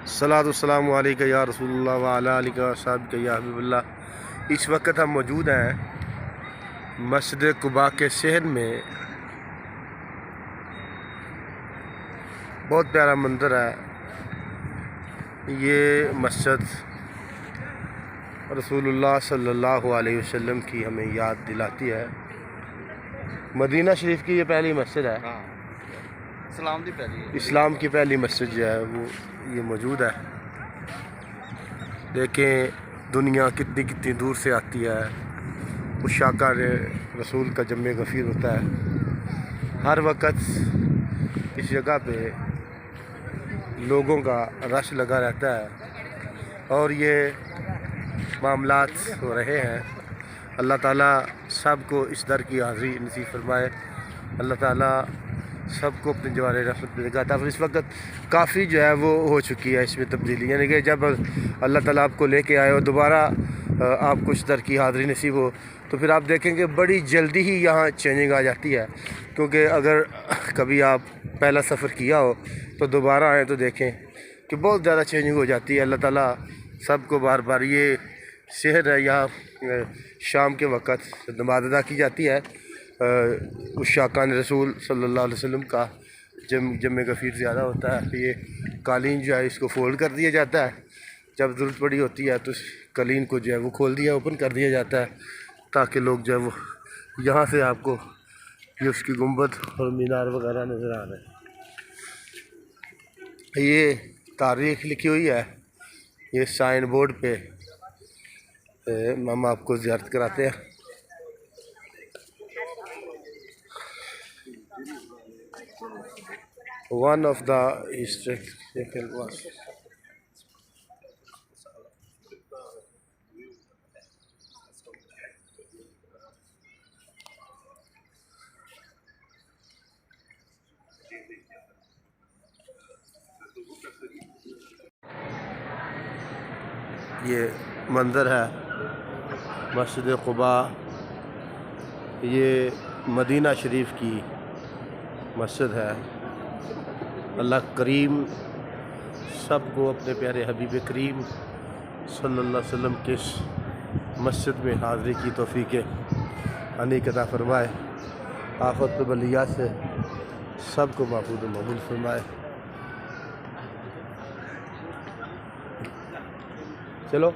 सलातुस्सलामु अलैका या रसूलुल्लाह व अला आलिका व अस्हाबिका या हबीबल्लाह। इस वक्त हम मौजूद हैं मस्जिद कुबा के शहर में। बहुत प्यारा मंजर है। ये मस्जिद रसूलुल्लाह सल्लल्लाहु अलैहि वसल्लम की हमें याद दिलाती है। मदीना शरीफ की ये पहली मस्जिद है। इस्लाम की पहली मस्जिद जो है वो ये मौजूद है। देखें दुनिया कितनी कितनी दूर से आती है। उस शाका रसूल का जम्मे गफ़ीर होता है। हर वक्त इस जगह पे लोगों का रश लगा रहता है और ये मामलात हो रहे हैं। अल्लाह ताला सबको इस दर की हाज़िरी नसीब फरमाए। अल्लाह ताला सबको अपने जवारे रहमत में लगाता है। इस वक्त काफ़ी जो है वो हो चुकी है इसमें तब्दीली, यानी कि जब अल्लाह ताला आपको लेके आए और दोबारा आपको इस दर की हाज़िरी नसीब हो तो फिर आप देखेंगे बड़ी जल्दी ही यहाँ चेंजिंग आ जाती है। क्योंकि अगर कभी आप पहला सफ़र किया हो तो दोबारा आए तो देखें कि बहुत ज़्यादा चेंजिंग हो जाती है। अल्लाह ताला सबको बार बार, ये शहर है, यहाँ शाम के वक़्त नमाज़ अदा की जाती है। उस शाकान रसूल सल्लल्लाहु अलैहि वसल्लम का जम्मे गफ़ीर ज़्यादा होता है। ये कालीन जो है इसको फ़ोल्ड कर दिया जाता है। जब ज़रूरत पड़ी होती है तो कालीन को जो है वो खोल दिया, ओपन कर दिया जाता है ताकि लोग जो है वो यहाँ से आपको ये उसकी गुंबद और मीनार वगैरह नज़र आ रहे हैं। ये तारीख़ लिखी हुई है, ये साइन बोर्ड पे हम आपको ज़ियारत कराते हैं। One of the historical was ये मंदिर है मस्जिद कुबा। ये मदीना शरीफ की मस्जिद है। अल्लाह करीम सबको अपने प्यारे हबीब करीम सल्लल्लाहु अलैहि वसल्लम के इस मस्जिद में हाज़िरी की तौफ़ीक़ अनीक अता फ़रमाए। आफ़त बलिया से सबको महफूज़ व मक़बूल फ़रमाए। चलो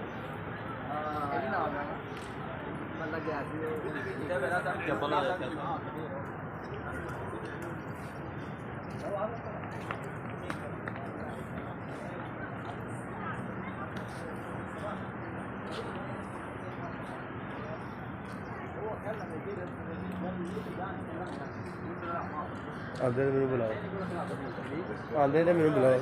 आंदे मैंने बुलाओ, आंदे ने मैंने बुलाओ।